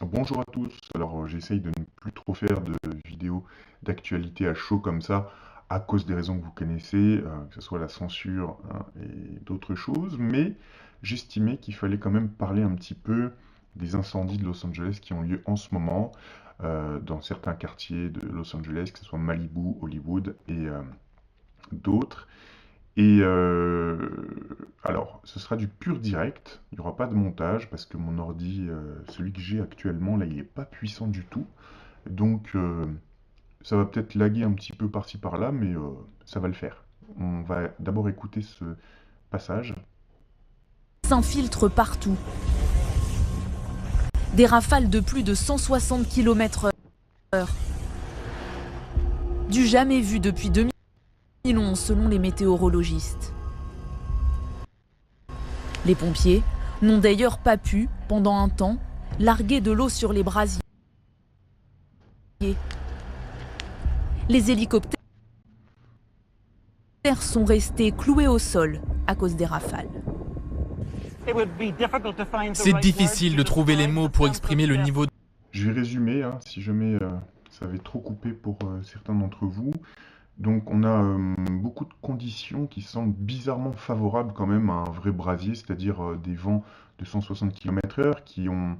Bonjour à tous. Alors, j'essaye de ne plus trop faire de vidéos d'actualité à chaud comme ça, à cause des raisons que vous connaissez, que ce soit la censure, hein, et d'autres choses, mais j'estimais qu'il fallait quand même parler un petit peu des incendies de Los Angeles qui ont lieu en ce moment, dans certains quartiers de Los Angeles, que ce soit Malibu, Hollywood et d'autres. Et alors, ce sera du pur direct, il n'y aura pas de montage parce que mon ordi, celui que j'ai actuellement, là, il n'est pas puissant du tout. Donc, ça va peut-être laguer un petit peu par-ci par-là, mais ça va le faire. On va d'abord écouter ce passage. S'infiltrent partout. Des rafales de plus de 160 km/h. Du jamais vu depuis 2011 selon les météorologistes. Les pompiers n'ont d'ailleurs pas pu, pendant un temps, larguer de l'eau sur les brasiers. Les hélicoptères sont restés cloués au sol à cause des rafales. C'est difficile de trouver les mots pour exprimer le niveau de... Je vais résumer, hein, si jamais ça avait trop coupé pour certains d'entre vous. Donc on a beaucoup de conditions qui semblent bizarrement favorables quand même à un vrai brasier, c'est-à-dire des vents de 160 km/h qui ont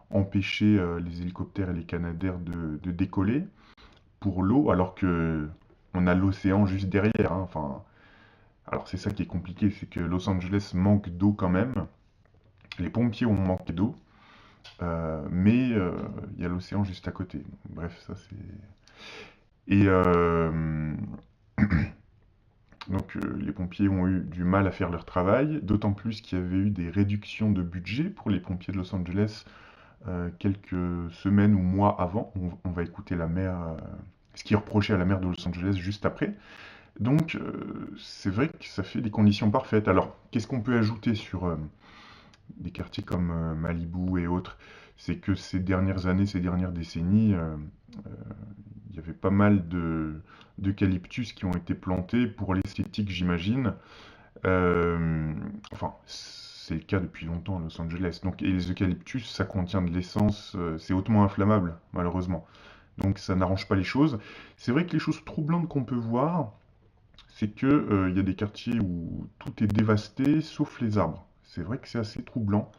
empêché les hélicoptères et les canadaires de décoller pour l'eau, alors que on a l'océan juste derrière, hein. Enfin, alors c'est ça qui est compliqué, c'est que Los Angeles manque d'eau quand même. Les pompiers ont manqué d'eau, mais il y a l'océan juste à côté. Bref, ça c'est... Et donc les pompiers ont eu du mal à faire leur travail, d'autant plus qu'il y avait eu des réductions de budget pour les pompiers de Los Angeles quelques semaines ou mois avant. On va écouter la maire, ce qui est reproché à la maire de Los Angeles juste après. Donc c'est vrai que ça fait des conditions parfaites. Alors qu'est-ce qu'on peut ajouter sur des quartiers comme Malibu et autres? C'est que ces dernières années, ces dernières décennies, il y avait pas mal d'eucalyptus qui ont été plantés pour l'esthétique, j'imagine. Enfin, c'est le cas depuis longtemps à Los Angeles. Donc, et les eucalyptus, ça contient de l'essence, c'est hautement inflammable, malheureusement. Donc, ça n'arrange pas les choses. C'est vrai que les choses troublantes qu'on peut voir, c'est que il y a des quartiers où tout est dévasté, sauf les arbres. C'est vrai que c'est assez troublant.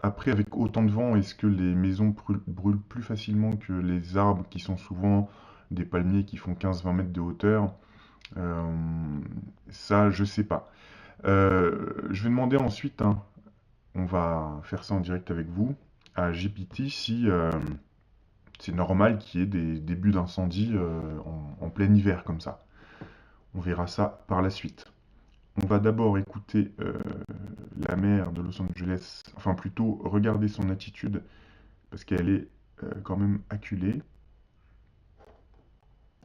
Après, avec autant de vent, est-ce que les maisons brûlent plus facilement que les arbres qui sont souvent des palmiers qui font 15-20 mètres de hauteur? Euh, Ça, je sais pas. Je vais demander ensuite, hein, on va faire ça en direct avec vous, à GPT si c'est normal qu'il y ait des débuts d'incendie en plein hiver comme ça. On verra ça par la suite. On va d'abord écouter la maire de Los Angeles, enfin plutôt regarder son attitude, parce qu'elle est quand même acculée.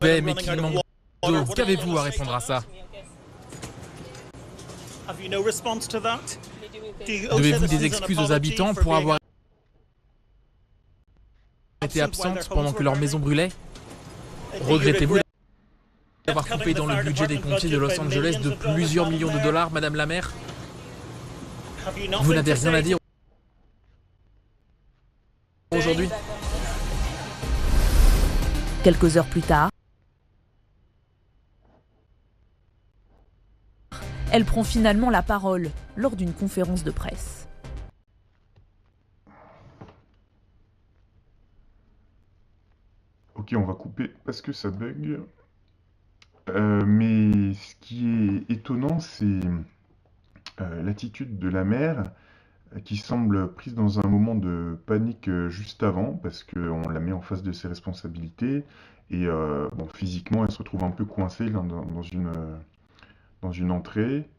Mais qu'il manque d'eau. Qu'avez-vous à répondre à ça? Devez-vous des excuses aux habitants pour avoir été absentes pendant que leur maison brûlait? Regrettez-vous d'avoir coupé dans le budget des pompiers de Los Angeles de plusieurs millions de dollars, Madame la maire? Vous n'avez rien à dire aujourd'hui? Quelques heures plus tard, elle prend finalement la parole lors d'une conférence de presse. Ok, on va couper parce que ça bug. Mais ce qui est étonnant, c'est l'attitude de la mère qui semble prise dans un moment de panique juste avant, parce qu'on la met en face de ses responsabilités, et bon, physiquement, elle se retrouve un peu coincée là, dans une entrée,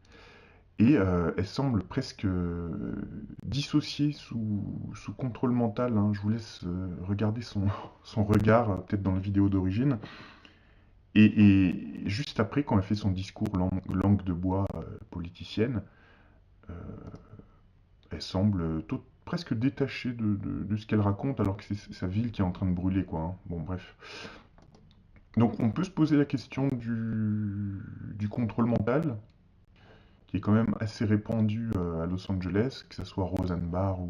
et elle semble presque dissociée sous contrôle mental, hein. Je vous laisse regarder son regard, peut-être dans la vidéo d'origine. Et juste après, quand elle fait son discours langue de bois politicienne, euh, elle semble presque détachée de ce qu'elle raconte, alors que c'est sa ville qui est en train de brûler, quoi, hein. Bon, bref. Donc, on peut se poser la question du contrôle mental, qui est quand même assez répandu à Los Angeles, que ce soit Rosenbar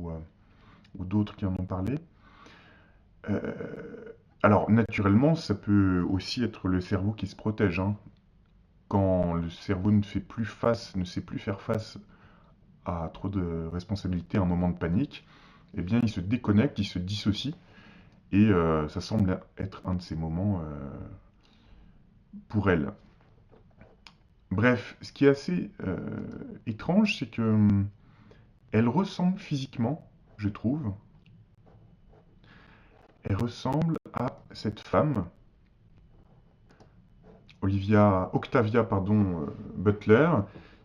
ou d'autres qui en ont parlé. Euh, alors, naturellement, ça peut aussi être le cerveau qui se protège, hein. Quand le cerveau ne fait plus face, ne sait plus faire face à trop de responsabilités, à un moment de panique, eh bien, il se déconnecte, il se dissocie, et ça semble être un de ces moments pour elle. Bref, ce qui est assez étrange, c'est que elle ressemble physiquement, je trouve, elle ressemble à cette femme, Octavia Butler,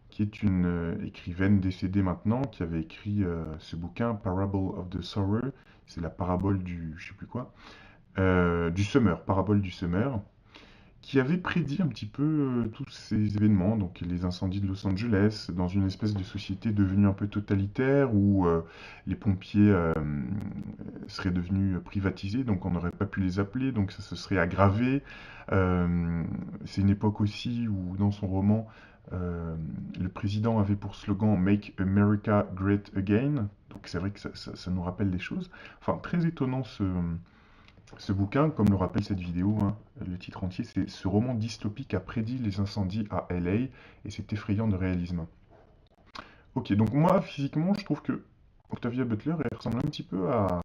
qui est une écrivaine décédée maintenant, qui avait écrit ce bouquin, Parable of the Sower, c'est la parabole du, je sais plus quoi, du semeur, parabole du semeur, qui avait prédit un petit peu tous ces événements, donc les incendies de Los Angeles, dans une espèce de société devenue un peu totalitaire, où les pompiers seraient devenus privatisés, donc on n'aurait pas pu les appeler, donc ça se serait aggravé. C'est une époque aussi où, dans son roman, le président avait pour slogan Make America Great Again, donc c'est vrai que ça nous rappelle des choses. Enfin, très étonnant ce bouquin, comme le rappelle cette vidéo, hein, le titre entier, c'est Ce roman dystopique a prédit les incendies à LA, et c'est effrayant de réalisme. Ok, donc moi, physiquement, je trouve que Octavia Butler, elle ressemble un petit peu à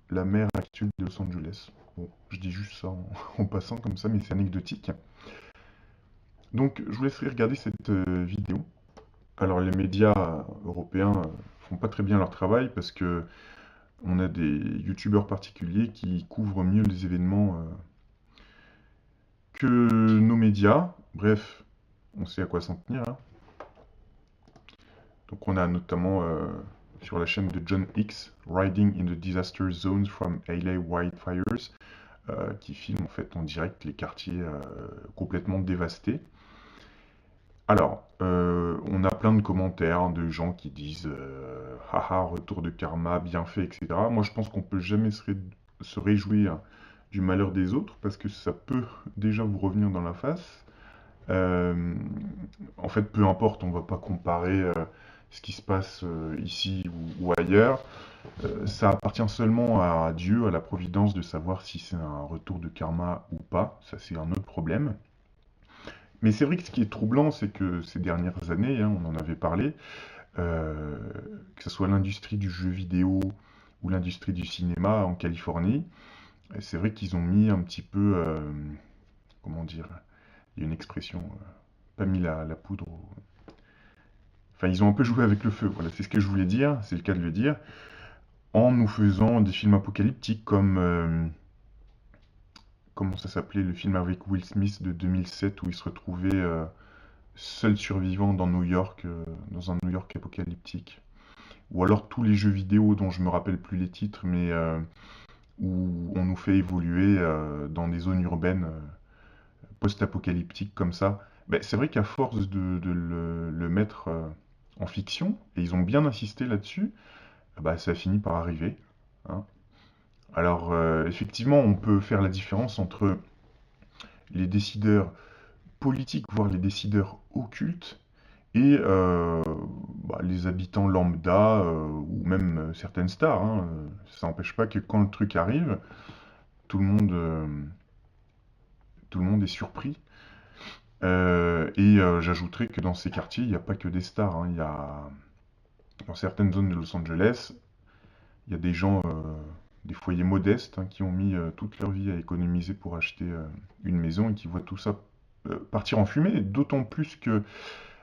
la maire actuelle de Los Angeles. Bon, je dis juste ça en passant comme ça, mais c'est anecdotique. Donc, je vous laisserai regarder cette vidéo. Alors, les médias européens font pas très bien leur travail parce que on a des youtubeurs particuliers qui couvrent mieux les événements que nos médias. Bref, on sait à quoi s'en tenir, hein. Donc on a notamment sur la chaîne de John X, Riding in the Disaster Zones from LA Wildfires, qui filme en fait en direct les quartiers complètement dévastés. Alors, on a plein de commentaires de gens qui disent haha, retour de karma, bien fait, etc. Moi, je pense qu'on peut jamais se réjouir du malheur des autres parce que ça peut déjà vous revenir dans la face. Euh, En fait, peu importe, on va pas comparer ce qui se passe ici ou ailleurs. Ça appartient seulement à Dieu, à la providence, de savoir si c'est un retour de karma ou pas. Ça, c'est un autre problème. Mais c'est vrai que ce qui est troublant, c'est que ces dernières années, hein, on en avait parlé, euh, que ce soit l'industrie du jeu vidéo ou l'industrie du cinéma en Californie, c'est vrai qu'ils ont mis un petit peu, comment dire, il y a une expression, pas mis la poudre Enfin, ils ont un peu joué avec le feu, voilà, c'est ce que je voulais dire, c'est le cas de le dire, en nous faisant des films apocalyptiques comme, comment ça s'appelait, le film avec Will Smith de 2007 où il se retrouvait seul survivant dans New York, dans un New York apocalyptique. Ou alors tous les jeux vidéo dont je me rappelle plus les titres, mais où on nous fait évoluer dans des zones urbaines post-apocalyptiques comme ça. Ben, c'est vrai qu'à force de le mettre en fiction, et ils ont bien insisté là-dessus, bah, ça a fini par arriver, hein. Alors, effectivement, on peut faire la différence entre les décideurs politiques, voire les décideurs occultes, et bah, les habitants lambda, ou même certaines stars, hein. Ça n'empêche pas que quand le truc arrive, tout le monde, euh, tout le monde est surpris. J'ajouterais que dans ces quartiers, il n'y a pas que des stars, hein. Il y a, dans certaines zones de Los Angeles, il y a des gens, des foyers modestes, hein, qui ont mis toute leur vie à économiser pour acheter une maison et qui voient tout ça partir en fumée. D'autant plus que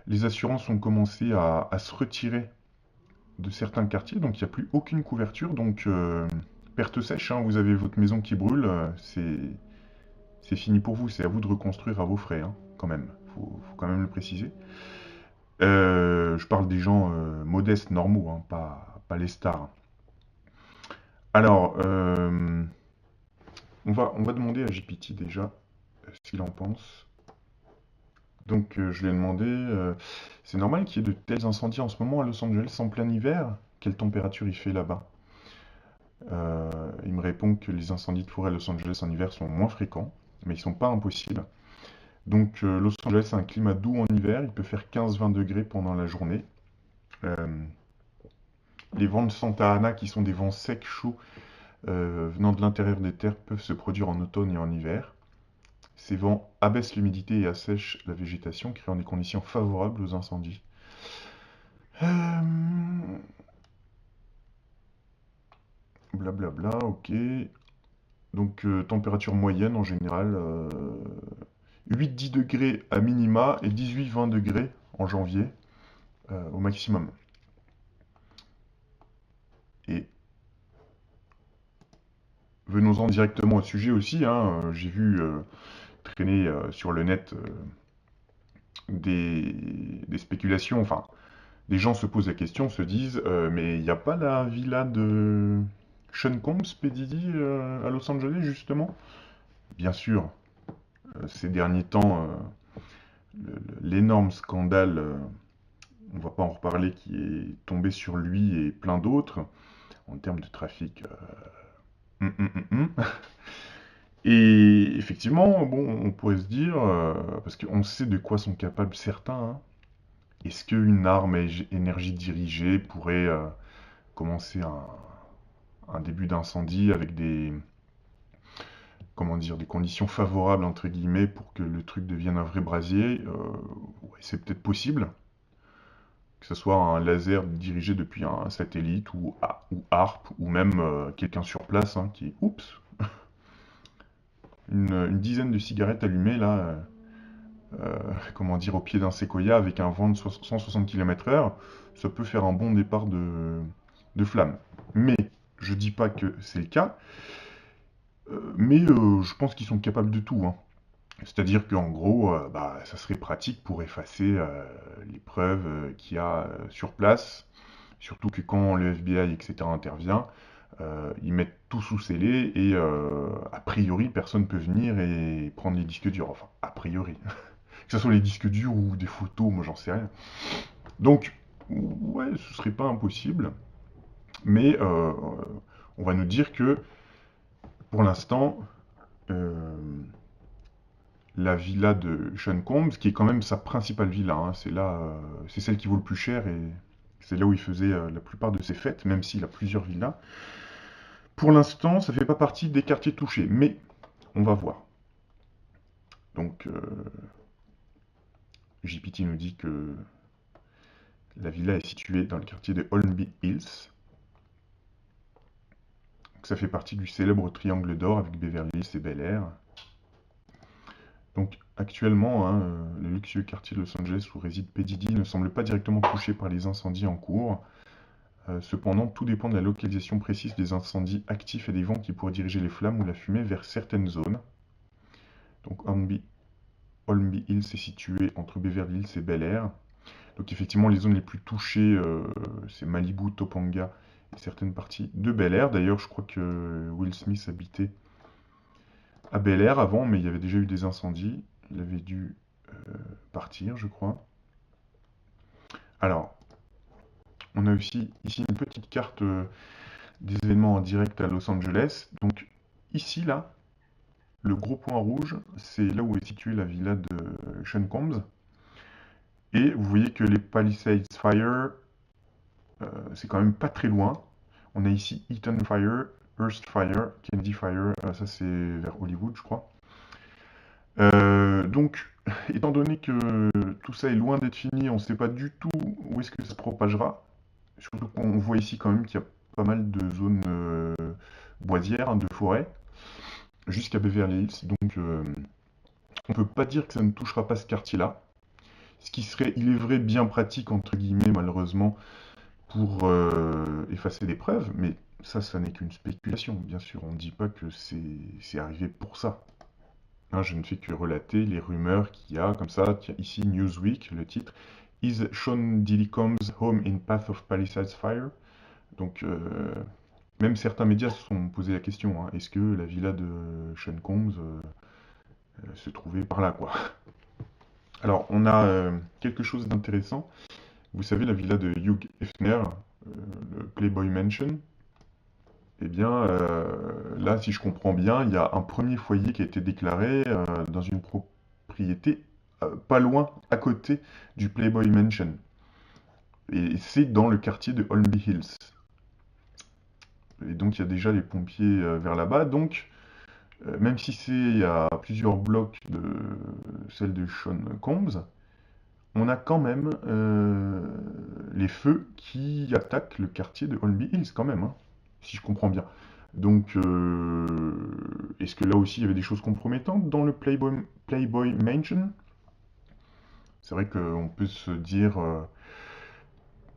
les assurances ont commencé à se retirer de certains quartiers, donc il n'y a plus aucune couverture. Donc, perte sèche, hein, vous avez votre maison qui brûle, c'est fini pour vous. C'est à vous de reconstruire à vos frais, hein, quand même. Faut quand même le préciser. Je parle des gens modestes, normaux, hein, pas les stars. Alors, on va demander à GPT déjà s'il en pense. Donc, je lui ai demandé, c'est normal qu'il y ait de tels incendies en ce moment à Los Angeles en plein hiver? Quelle température il fait là-bas? Il me répond que les incendies de forêt à Los Angeles en hiver sont moins fréquents, mais ils sont pas impossibles. Donc, Los Angeles a un climat doux en hiver, il peut faire 15-20 degrés pendant la journée. Euh, Les vents de Santa Ana, qui sont des vents secs, chauds, venant de l'intérieur des terres, peuvent se produire en automne et en hiver. Ces vents abaissent l'humidité et assèchent la végétation, créant des conditions favorables aux incendies. Blablabla, ok. Donc température moyenne en général, 8-10 degrés à minima et 18-20 degrés en janvier au maximum. Et venons-en directement au sujet aussi, hein. J'ai vu traîner sur le net des spéculations, enfin, des gens se posent la question, se disent mais il n'y a pas la villa de Sean Combs, P. Diddy, à Los Angeles, justement? Bien sûr, ces derniers temps, l'énorme scandale, on ne va pas en reparler, qui est tombé sur lui et plein d'autres, en termes de trafic. Et effectivement, bon, on pourrait se dire, parce qu'on sait de quoi sont capables certains, hein, est-ce qu'une arme à énergie dirigée pourrait commencer un début d'incendie avec des, comment dire, des conditions favorables, entre guillemets, pour que le truc devienne un vrai brasier? Ouais, c'est peut-être possible. Que ce soit un laser dirigé depuis un satellite ou ARP, ou même quelqu'un sur place hein, qui, oups, une dizaine de cigarettes allumées là, comment dire, au pied d'un séquoia avec un vent de 160 km/h, ça peut faire un bon départ de flamme. Mais je dis pas que c'est le cas, mais je pense qu'ils sont capables de tout, hein. C'est-à-dire qu'en gros, bah, ça serait pratique pour effacer les preuves qu'il y a sur place, surtout que quand le FBI, etc. intervient, ils mettent tout sous scellé et a priori, personne ne peut venir et prendre les disques durs. Enfin, a priori. Que ce soit les disques durs ou des photos, moi j'en sais rien. Donc, ouais, ce serait pas impossible, mais on va nous dire que pour l'instant, euh, la villa de Sean Combs, qui est quand même sa principale villa, hein, c'est là, c'est celle qui vaut le plus cher et c'est là où il faisait la plupart de ses fêtes, même s'il a plusieurs villas. Pour l'instant, ça fait pas partie des quartiers touchés, mais on va voir. Donc, JPT nous dit que la villa est située dans le quartier de Holmby Hills. Donc, ça fait partie du célèbre triangle d'or avec Beverly Hills et Bel Air. Donc actuellement, hein, le luxueux quartier de Los Angeles où réside P. Diddy ne semble pas directement touché par les incendies en cours. Cependant, tout dépend de la localisation précise des incendies actifs et des vents qui pourraient diriger les flammes ou la fumée vers certaines zones. Donc Holmby Hills est situé entre Beverly Hills et Bel Air. Donc effectivement, les zones les plus touchées, c'est Malibu, Topanga et certaines parties de Bel Air. D'ailleurs, je crois que Will Smith habitait à Bel Air avant, mais il y avait déjà eu des incendies. Il avait dû partir, je crois. Alors, on a aussi ici une petite carte des événements en direct à Los Angeles. Donc ici, là, le gros point rouge, c'est là où est située la villa de Sean Combs. Et vous voyez que les Palisades Fire, c'est quand même pas très loin. On a ici Eaton Fire, Hearst Fire, Kennedy Fire, ça c'est vers Hollywood, je crois. Donc, étant donné que tout ça est loin d'être fini, on ne sait pas du tout où est-ce que ça se propagera. Surtout qu'on voit ici quand même qu'il y a pas mal de zones boisières, hein, de forêt, jusqu'à Beverly Hills. Donc, on ne peut pas dire que ça ne touchera pas ce quartier-là. Ce qui serait, il est vrai, bien pratique, entre guillemets, malheureusement, pour effacer des preuves, mais ça n'est qu'une spéculation, bien sûr. On ne dit pas que c'est arrivé pour ça. Hein, je ne fais que relater les rumeurs qu'il y a, comme ça. Tiens, ici, Newsweek, le titre. Is Sean Diddy Combs home in path of Palisades Fire? Donc, même certains médias se sont posé la question, hein, est-ce que la villa de Sean Combs se trouvait par là, quoi? Alors, on a quelque chose d'intéressant. Vous savez, la villa de Hugh Hefner, le Playboy Mansion, eh bien, là, si je comprends bien, il y a un premier foyer qui a été déclaré dans une propriété pas loin, à côté du Playboy Mansion. Et c'est dans le quartier de Holmby Hills. Et donc il y a déjà les pompiers vers là-bas. Donc même si c'est à plusieurs blocs de celle de Sean Combs, on a quand même les feux qui attaquent le quartier de Holmby Hills quand même, hein, si je comprends bien. Donc, est-ce que là aussi il y avait des choses compromettantes dans le Playboy Mansion? C'est vrai qu'on peut se dire,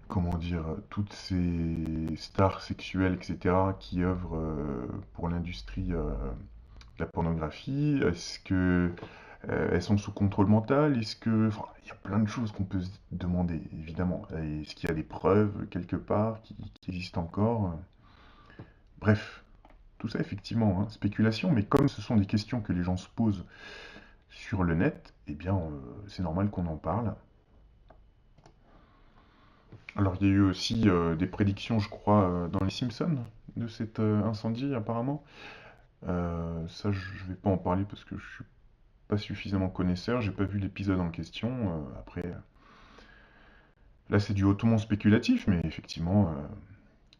comment dire, toutes ces stars sexuelles, etc., qui œuvrent pour l'industrie de la pornographie, est-ce que elles sont sous contrôle mental? Est-ce que... Enfin, il y a plein de choses qu'on peut se demander, évidemment. Est-ce qu'il y a des preuves quelque part qui existent encore? Bref, tout ça effectivement, hein, spéculation, mais comme ce sont des questions que les gens se posent sur le net, eh bien, c'est normal qu'on en parle. Alors, il y a eu aussi des prédictions, je crois, dans les Simpsons de cet incendie, apparemment. Ça, je vais pas en parler parce que je suis pas suffisamment connaisseur, j'ai pas vu l'épisode en question. Après, là, c'est du hautement spéculatif, mais effectivement,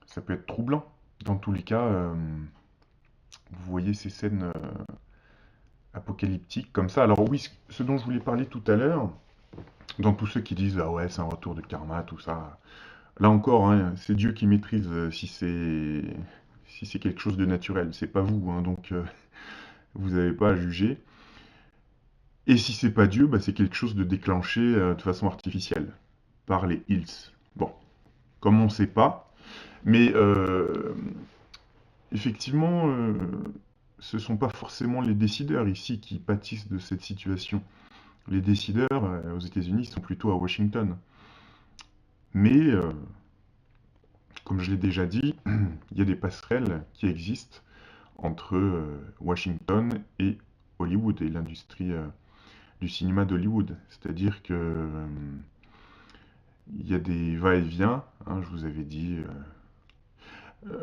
ça peut être troublant. Dans tous les cas, vous voyez ces scènes apocalyptiques comme ça. Alors oui, ce dont je voulais parler tout à l'heure, dans tous ceux qui disent ah ouais, c'est un retour de karma, tout ça. Là encore, hein, c'est Dieu qui maîtrise si c'est quelque chose de naturel. C'est pas vous, hein, donc vous n'avez pas à juger. Et si c'est pas Dieu, bah, c'est quelque chose de déclenché de façon artificielle par les Hills. Bon, comme on ne sait pas, mais effectivement, ce ne sont pas forcément les décideurs ici qui pâtissent de cette situation. Les décideurs aux États-Unis sont plutôt à Washington. Mais, comme je l'ai déjà dit, il y a des passerelles qui existent entre Washington et Hollywood et l'industrie du cinéma d'Hollywood. C'est-à-dire que il y a des va-et-vient, hein, je vous avais dit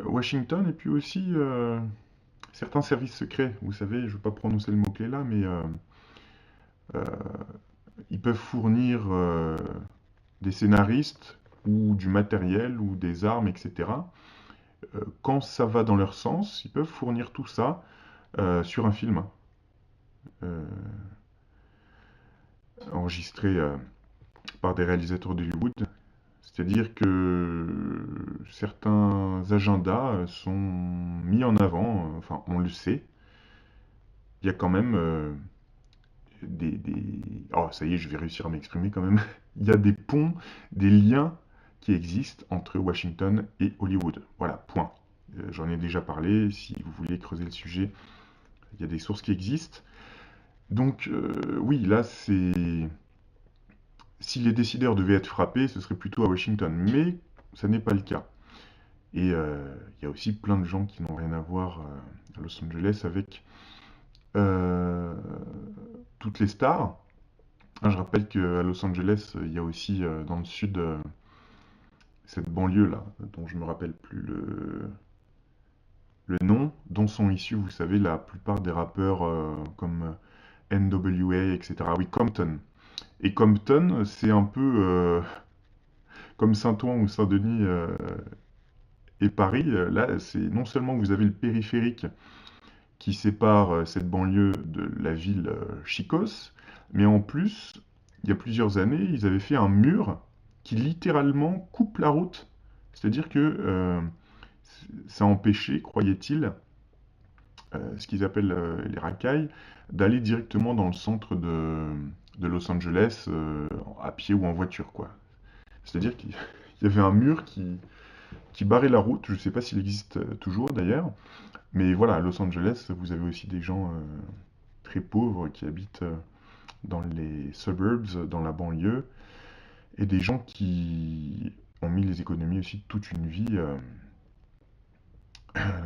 Washington et puis aussi certains services secrets. Vous savez, je ne veux pas prononcer le mot-clé là, mais euh, ils peuvent fournir des scénaristes ou du matériel ou des armes, etc. Quand ça va dans leur sens, ils peuvent fournir tout ça sur un film euh, enregistré par des réalisateurs d'Hollywood. C'est-à-dire que certains agendas sont mis en avant, enfin on le sait, il y a quand même Oh ça y est, je vais réussir à m'exprimer quand même. Il y a des ponts, des liens qui existent entre Washington et Hollywood. Voilà, point. J'en ai déjà parlé, si vous voulez creuser le sujet, il y a des sources qui existent. Donc oui, là c'est... Si les décideurs devaient être frappés, ce serait plutôt à Washington, mais ça n'est pas le cas. Et il y a aussi plein de gens qui n'ont rien à voir à Los Angeles avec euh, toutes les stars. Je rappelle qu'à Los Angeles, il y a aussi dans le sud cette banlieue-là, dont je ne me rappelle plus le nom, dont sont issus, vous savez, la plupart des rappeurs comme NWA, etc. Oui, Compton. Et Compton, c'est un peu comme Saint-Ouen ou Saint-Denis et Paris. Là, c'est non seulement vous avez le périphérique qui sépare cette banlieue de la ville Chicos, mais en plus, il y a plusieurs années, ils avaient fait un mur qui littéralement coupe la route. C'est-à-dire que ça empêchait, croyait-il, ce qu'ils appellent les racailles, d'aller directement dans le centre de Los Angeles à pied ou en voiture, quoi. C'est-à-dire qu'il y avait un mur qui barrait la route, je ne sais pas s'il existe toujours d'ailleurs, mais voilà, à Los Angeles, vous avez aussi des gens très pauvres qui habitent dans les suburbs, dans la banlieue, et des gens qui ont mis les économies aussi de toute une vie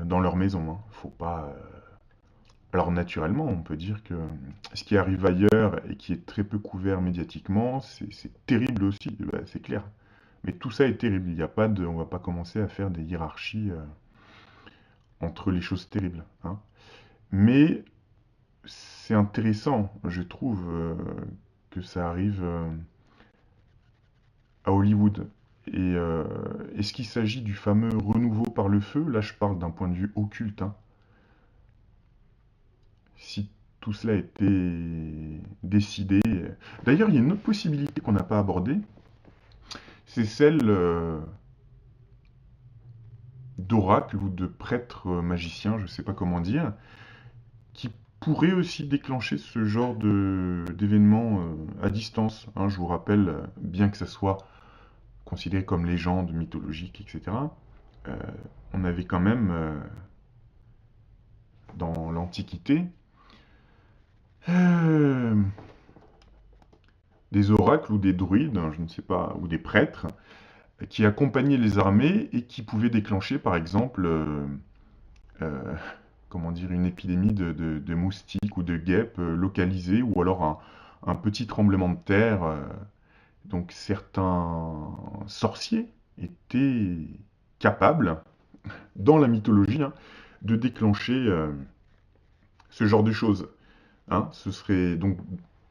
dans leur maison, hein. Faut pas. Alors naturellement, on peut dire que ce qui arrive ailleurs et qui est très peu couvert médiatiquement, c'est terrible aussi, bah, c'est clair. Mais tout ça est terrible. Il n'y a pas de, on va pas commencer à faire des hiérarchies entre les choses terribles, hein. Mais c'est intéressant, je trouve, que ça arrive à Hollywood. Est-ce qu'il s'agit du fameux renouveau par le feu? Là, je parle d'un point de vue occulte, hein. Si tout cela a été décidé. D'ailleurs, il y a une autre possibilité qu'on n'a pas abordée, c'est celle d'oracles ou de prêtres magiciens, je ne sais pas comment dire, qui pourraient aussi déclencher ce genre d'événements à distance, hein. Je vous rappelle, bien que ça soit considéré comme légende mythologique, etc., euh, on avait quand même, dans l'Antiquité, euh, des oracles ou des druides, hein, je ne sais pas, ou des prêtres, qui accompagnaient les armées et qui pouvaient déclencher, par exemple, euh, comment dire, une épidémie de moustiques ou de guêpes localisée, ou alors un petit tremblement de terre. Donc certains sorciers étaient capables, dans la mythologie, hein, de déclencher ce genre de choses, hein. Ce serait donc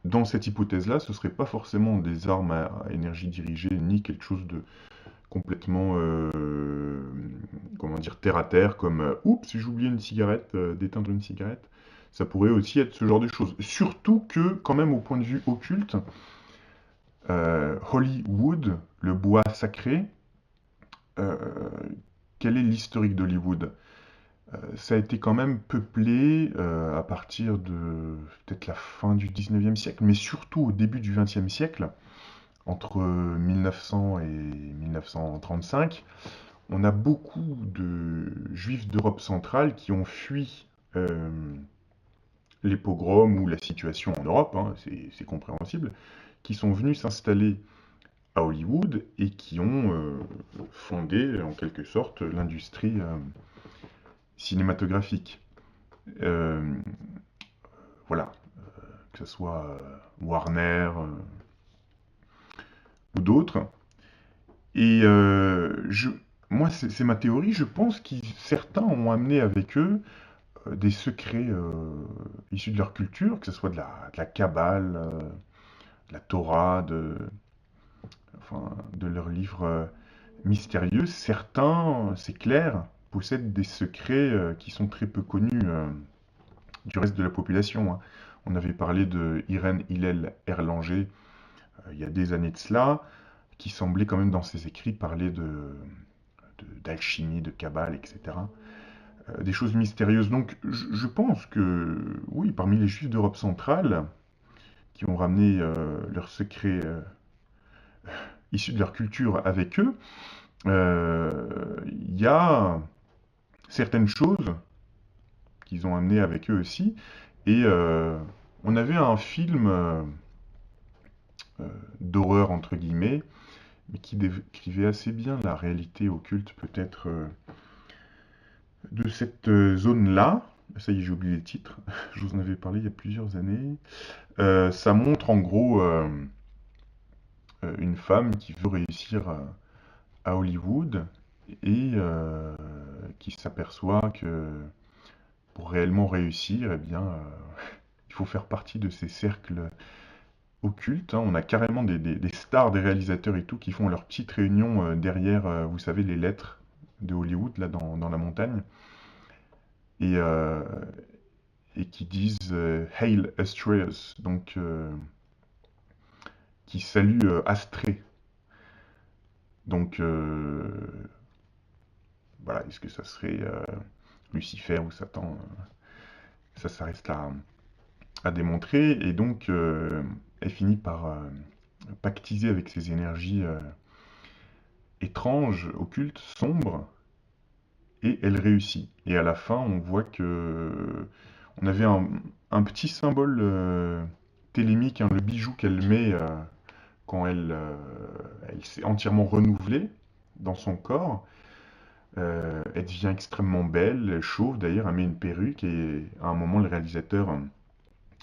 dans cette hypothèse-là, ce ne serait pas forcément des armes à énergie dirigée, ni quelque chose de complètement, comment dire, terre à terre, comme oups, j'ai oublié une cigarette, d'éteindre une cigarette. Ça pourrait aussi être ce genre de choses. Surtout que, quand même, au point de vue occulte, Hollywood, le bois sacré, euh, quel est l'historique d'Hollywood? Ça a été quand même peuplé à partir de peut-être la fin du 19e siècle, mais surtout au début du 20e siècle, entre 1900 et 1935. On a beaucoup de juifs d'Europe centrale qui ont fui les pogroms ou la situation en Europe, hein, c'est compréhensible, qui sont venus s'installer à Hollywood et qui ont fondé en quelque sorte l'industrie cinématographique. Euh, voilà, que ce soit Warner ou d'autres. Et moi, c'est ma théorie, je pense que certains ont amené avec eux des secrets issus de leur culture, que ce soit de la Kabbale, de la Torah, enfin, de leurs livres mystérieux. Certains, c'est clair, possèdent des secrets qui sont très peu connus du reste de la population, hein. On avait parlé de Irène Hillel Erlanger il y a des années de cela, qui semblait quand même dans ses écrits parler d'alchimie, de Kabbale, etc. Des choses mystérieuses. Donc je pense que, oui, parmi les juifs d'Europe centrale, qui ont ramené leurs secrets issus de leur culture avec eux, il y a certaines choses qu'ils ont amenées avec eux aussi. Et on avait un film d'horreur, entre guillemets, mais qui décrivait assez bien la réalité occulte peut-être de cette zone-là. Ça y est, j'ai oublié le titre. Je vous en avais parlé il y a plusieurs années. Ça montre en gros une femme qui veut réussir à Hollywood et qui s'aperçoit que pour réellement réussir, eh bien, il faut faire partie de ces cercles occultes, hein. On a carrément des stars, des réalisateurs et tout qui font leur petite réunion derrière, vous savez, les lettres de Hollywood, là, dans la montagne, et, euh, et qui disent Hail Astreus, donc qui saluent Astrée. Donc, voilà, est-ce que ça serait Lucifer ou Satan? Ça reste à démontrer. Et donc, elle finit par pactiser avec ces énergies étranges, occultes, sombres, et elle réussit. Et à la fin, on voit que on avait un petit symbole télémique, hein, le bijou qu'elle met quand elle s'est entièrement renouvelée dans son corps. Elle devient extrêmement belle, chauve d'ailleurs, elle met une perruque et à un moment le réalisateur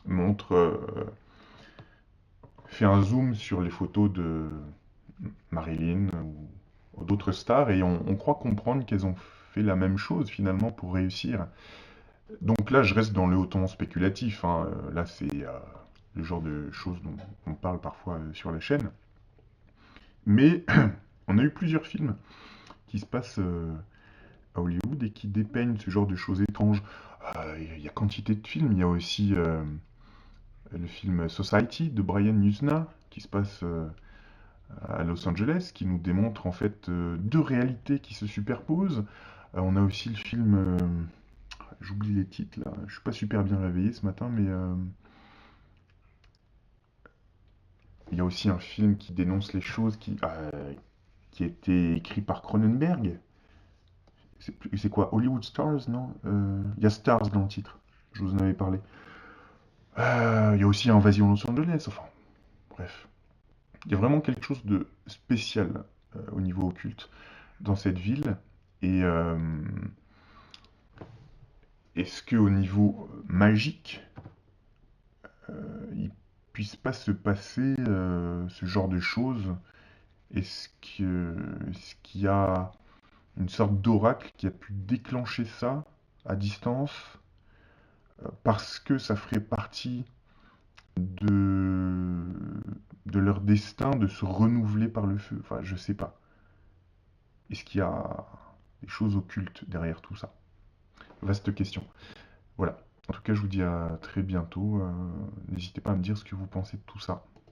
montre, fait un zoom sur les photos de Marilyn ou d'autres stars et on croit comprendre qu'elles ont fait la même chose finalement pour réussir. Donc là, je reste dans le hautement spéculatif, hein. Là, c'est le genre de choses dont on parle parfois sur la chaîne. Mais On a eu plusieurs films qui se passent à Hollywood et qui dépeignent ce genre de choses étranges. Il y a quantité de films. Il y a aussi le film Society de Brian Yuzna qui se passe à Los Angeles, qui nous démontre en fait deux réalités qui se superposent. On a aussi le film, j'oublie les titres là, je suis pas super bien réveillé ce matin, mais il y a aussi un film qui dénonce les choses qui a été écrit par Cronenberg. C'est quoi? Hollywood Stars, non? Il y a Stars dans le titre, je vous en avais parlé. Il y a aussi Invasion Los Angeles, enfin, bref. Il y a vraiment quelque chose de spécial au niveau occulte dans cette ville. Et est-ce qu'au niveau magique, il puisse pas se passer ce genre de choses? Est-ce qu'il y a une sorte d'oracle qui a pu déclencher ça à distance parce que ça ferait partie de, de leur destin de se renouveler par le feu? Enfin, je sais pas. Est-ce qu'il y a des choses occultes derrière tout ça? Vaste question. Voilà. En tout cas, je vous dis à très bientôt. N'hésitez pas à me dire ce que vous pensez de tout ça.